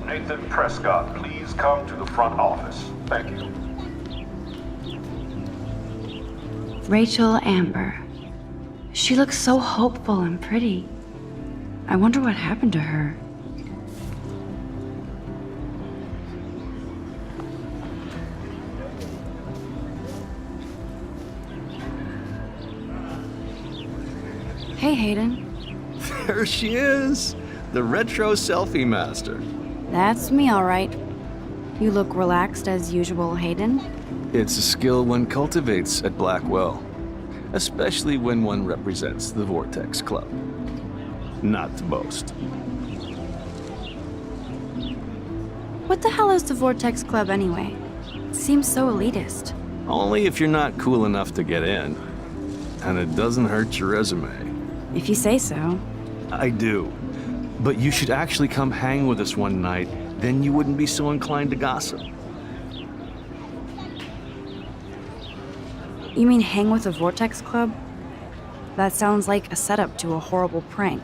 Nathan Prescott, please come to the front office. Thank you. Rachel Amber. She looks so hopeful and pretty. I wonder what happened to her. Hey, Hayden. There she is, the retro selfie master. That's me, all right. You look relaxed as usual, Hayden. It's a skill one cultivates at Blackwell, especially when one represents the Vortex Club. Not to boast. What the hell is the Vortex Club anyway? It seems so elitist. Only if you're not cool enough to get in. And it doesn't hurt your resume. If you say so. I do. But you should actually come hang with us one night, then you wouldn't be so inclined to gossip. You mean hang with the Vortex Club? That sounds like a setup to a horrible prank.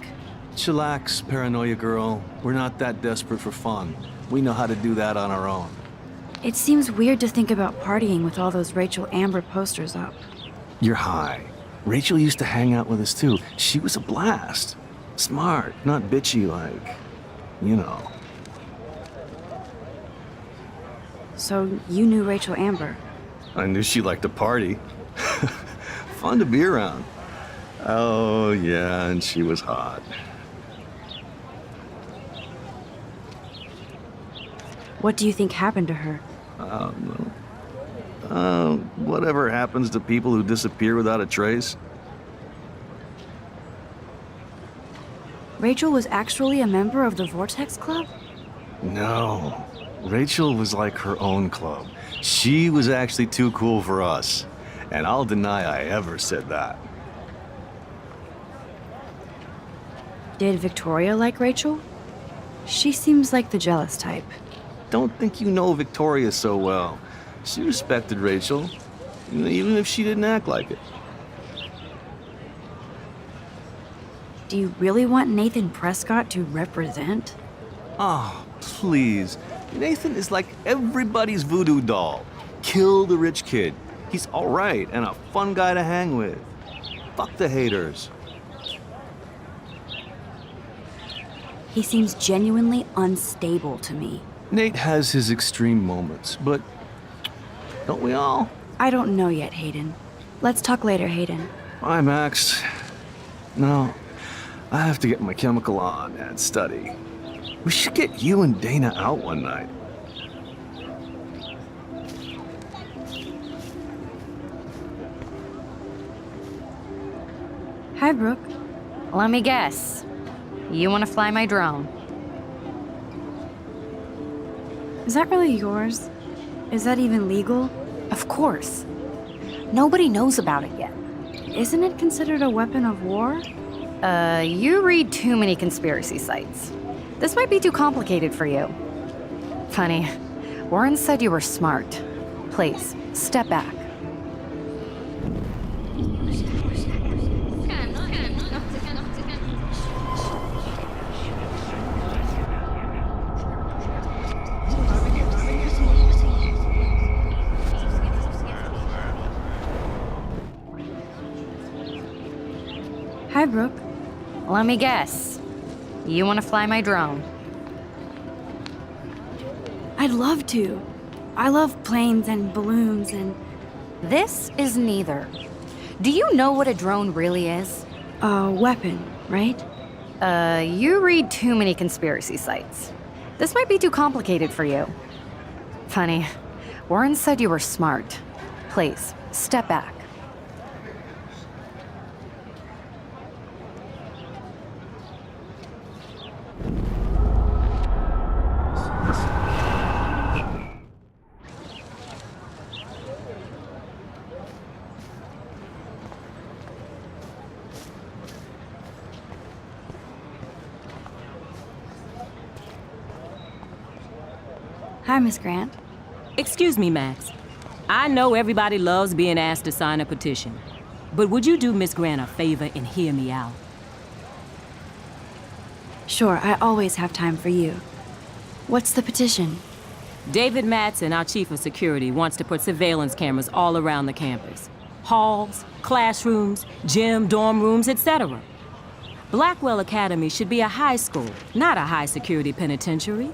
Chillax, paranoia girl. We're not that desperate for fun. We know how to do that on our own. It seems weird to think about partying with all those Rachel Amber posters up. You're high. Rachel used to hang out with us too. She was a blast. Smart, not bitchy like, you know. So you knew Rachel Amber? I knew she liked to party. Fun to be around. Oh, yeah, and she was hot. What do you think happened to her? Whatever happens to people who disappear without a trace. Rachel was actually a member of the Vortex Club? No. Rachel was like her own club. She was actually too cool for us. And I'll deny I ever said that. Did Victoria like Rachel? She seems like the jealous type. Don't think you know Victoria so well. She respected Rachel, even if she didn't act like it. Do you really want Nathan Prescott to represent? Oh, please. Nathan is like everybody's voodoo doll. Kill the rich kid. He's all right and a fun guy to hang with. Fuck the haters. He seems genuinely unstable to me. Nate has his extreme moments, but don't we all? I don't know yet, Hayden. Let's talk later, Hayden. Bye, Max. No, I have to get my chemical on and study. We should get you and Dana out one night. Hi, Brooke. Let me guess. You want to fly my drone? Is that really yours? Is that even legal? Of course. Nobody knows about it yet. Isn't it considered a weapon of war? You read too many conspiracy sites. This might be too complicated for you. Funny, Warren said you were smart. Please, step back. Hi, Brooke. Let me guess. You want to fly my drone? I'd love to. I love planes and balloons and... This is neither. Do you know what a drone really is? a weapon, right? You read too many conspiracy sites. This might be too complicated for you. Funny, Warren said you were smart. Please, step back. Hi, Miss Grant. Excuse me, Max. I know everybody loves being asked to sign a petition, but would you do Miss Grant a favor and hear me out? Sure, I always have time for you. What's the petition? David Matson, our chief of security, wants to put surveillance cameras all around the campus. Halls, classrooms, gym, dorm rooms, etc. Blackwell Academy should be a high school, not a high-security penitentiary.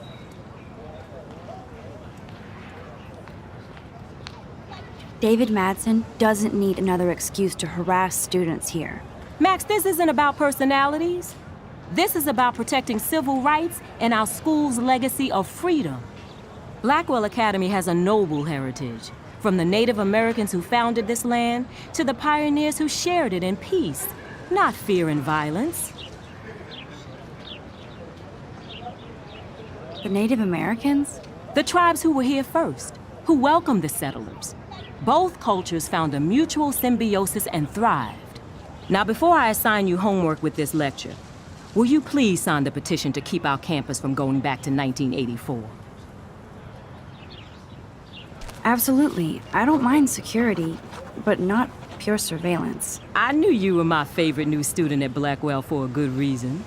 David Madsen doesn't need another excuse to harass students here. Max, this isn't about personalities. This is about protecting civil rights and our school's legacy of freedom. Blackwell Academy has a noble heritage, from the Native Americans who founded this land to the pioneers who shared it in peace, not fear and violence. The Native Americans? The tribes who were here first, who welcomed the settlers. Both cultures found a mutual symbiosis and thrived. Now, before I assign you homework with this lecture, will you please sign the petition to keep our campus from going back to 1984? Absolutely. I don't mind security, but not pure surveillance. I knew you were my favorite new student at Blackwell for a good reason.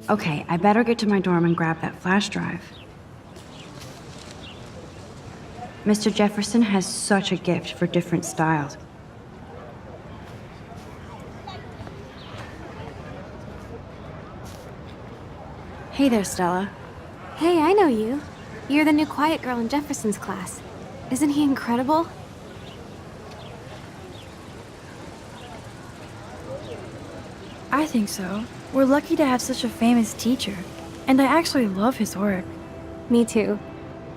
Okay, I better get to my dorm and grab that flash drive. Mr. Jefferson has such a gift for different styles. Hey there, Stella. Hey, I know you. You're the new quiet girl in Jefferson's class. Isn't he incredible? I think so. We're lucky to have such a famous teacher. And I actually love his work. Me too.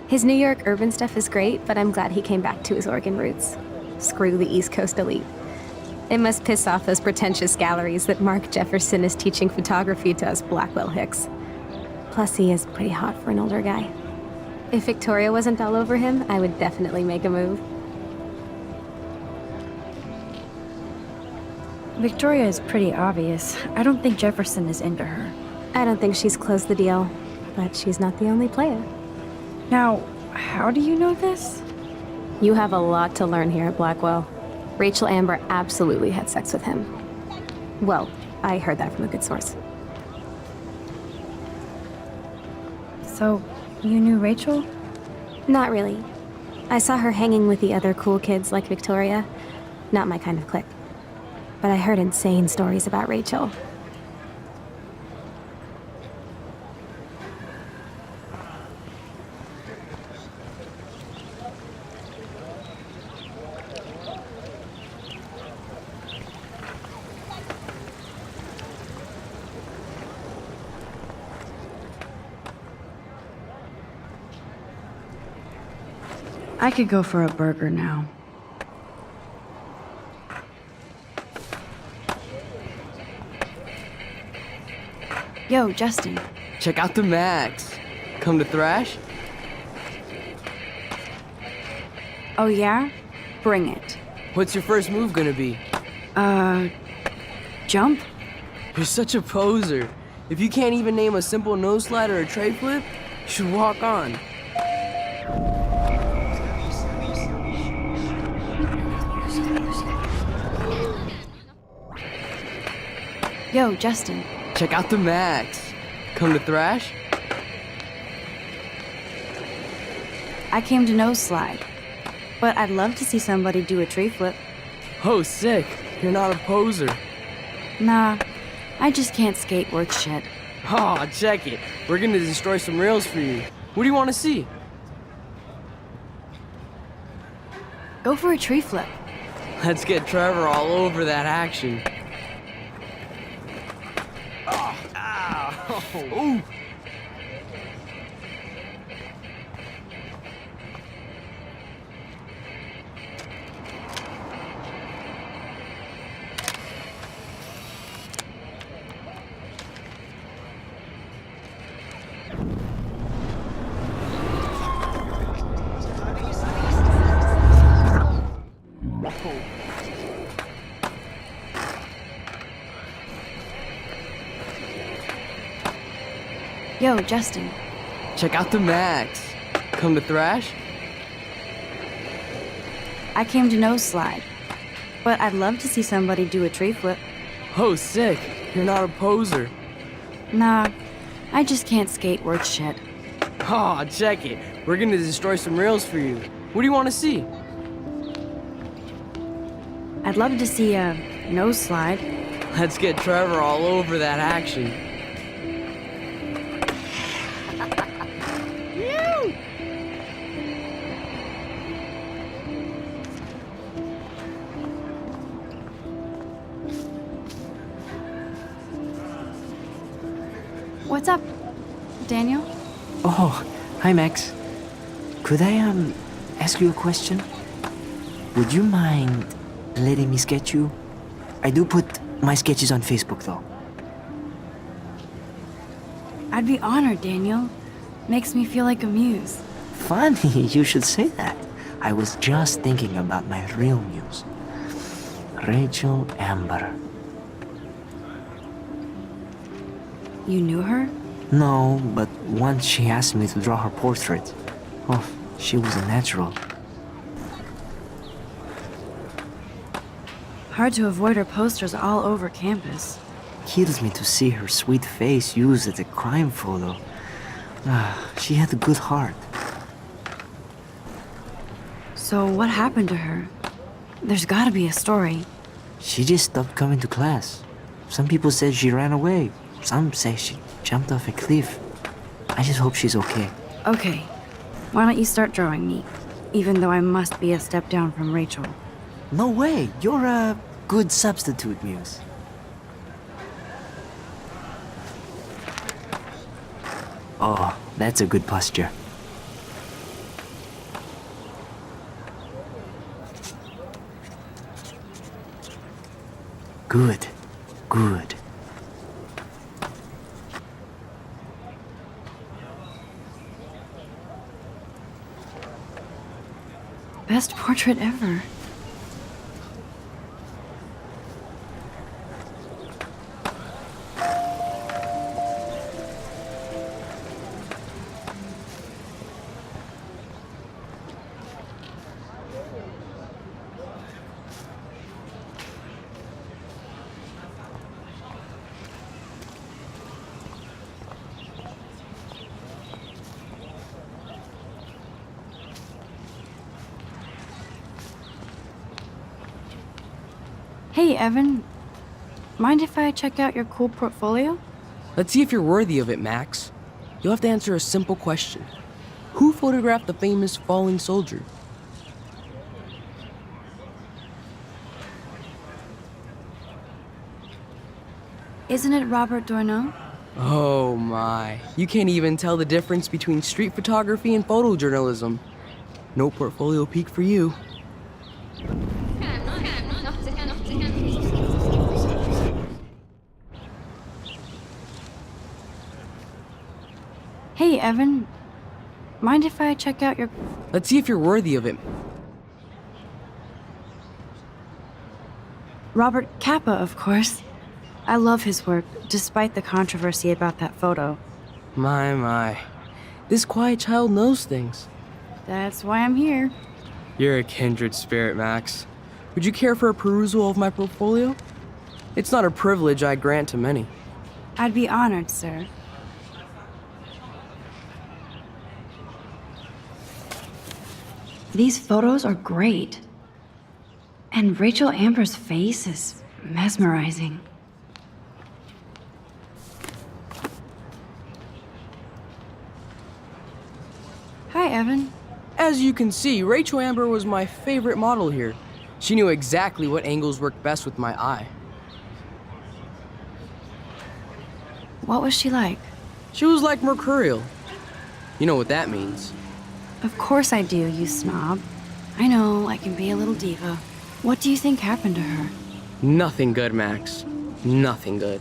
His New York urban stuff is great, but I'm glad he came back to his Oregon roots. Screw the East Coast elite. It must piss off those pretentious galleries that Mark Jefferson is teaching photography to us Blackwell hicks. Plus, he is pretty hot for an older guy. If Victoria wasn't all over him, I would definitely make a move. Victoria is pretty obvious. I don't think Jefferson is into her. I don't think she's closed the deal, but she's not the only player. Now, how do you know this? You have a lot to learn here at Blackwell. Rachel Amber absolutely had sex with him. Well, I heard that from a good source. So, you knew Rachel? Not really. I saw her hanging with the other cool kids like Victoria. Not my kind of clique. But I heard insane stories about Rachel. I could go for a burger now. Yo, Justin. Check out the Max. Come to thrash? Oh yeah? Bring it. What's your first move gonna be? Jump? You're such a poser. If you can't even name a simple nose slide or a tray flip, you should walk on. Yo, Justin. Check out the Max. Come to thrash? I came to nose slide. But I'd love to see somebody do a tree flip. Oh, sick. You're not a poser. Nah, I just can't skate worth shit. Oh, check it. We're gonna destroy some rails for you. What do you want to see? Go for a tree flip. Let's get Trevor all over that action. Ooh. Yo, Justin. Check out the Max. Come to thrash? I came to nose slide. But I'd love to see somebody do a tree flip. Oh, sick. You're not a poser. Nah, I just can't skate worth shit. Oh, check it. We're gonna destroy some rails for you. What do you want to see? I'd love to see a nose slide. Let's get Trevor all over that action. What's up, Daniel? Oh, hi Max. Could I ask you a question? Would you mind letting me sketch you? I do put my sketches on Facebook though. I'd be honored, Daniel. Makes me feel like a muse. Funny, you should say that. I was just thinking about my real muse. Rachel Amber. You knew her? No, but once she asked me to draw her portrait. Oh, she was a natural. Hard to avoid her posters all over campus. Kills me to see her sweet face used as a crime photo. She had a good heart. So what happened to her? There's gotta be a story. She just stopped coming to class. Some people said she ran away. Some say she jumped off a cliff. I just hope she's okay. Okay, why don't you start drawing me? Even though I must be a step down from Rachel. No way, you're a good substitute, Muse. Oh, that's a good posture. Good, good. Best portrait ever. Hey, Evan. Mind if I check out your cool portfolio? Let's see if you're worthy of it, Max. You'll have to answer a simple question. Who photographed the famous falling soldier? Isn't it Robert Doisneau? Oh my. You can't even tell the difference between street photography and photojournalism. No portfolio peek for you. Hey, Evan. Mind if I check out your... Let's see if you're worthy of it. Robert Capa, of course. I love his work, despite the controversy about that photo. My. This quiet child knows things. That's why I'm here. You're a kindred spirit, Max. Would you care for a perusal of my portfolio? It's not a privilege I grant to many. I'd be honored, sir. These photos are great. And Rachel Amber's face is mesmerizing. Hi, Evan. As you can see, Rachel Amber was my favorite model here. She knew exactly what angles worked best with my eye. What was she like? She was like mercurial. You know what that means. Of course I do, you snob. I know, I can be a little diva. What do you think happened to her? Nothing good, Max. Nothing good.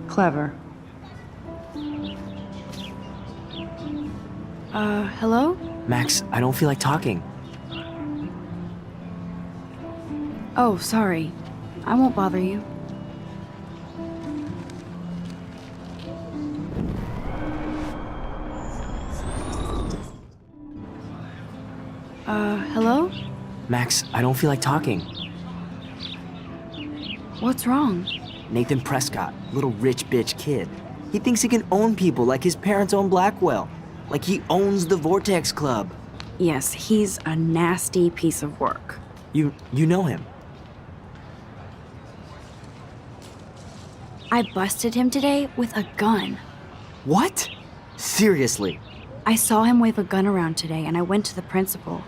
Clever. Hello? Max, I don't feel like talking. Oh, sorry. I won't bother you. Hello? Max, I don't feel like talking. What's wrong? Nathan Prescott, little rich bitch kid. He thinks he can own people like his parents own Blackwell. Like he owns the Vortex Club. Yes, he's a nasty piece of work. You know him. I busted him today with a gun. What? Seriously? I saw him wave a gun around today and I went to the principal.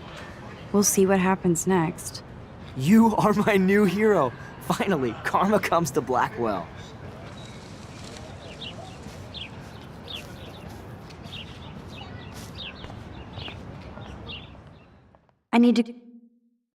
We'll see what happens next. You are my new hero. Finally, karma comes to Blackwell. I need to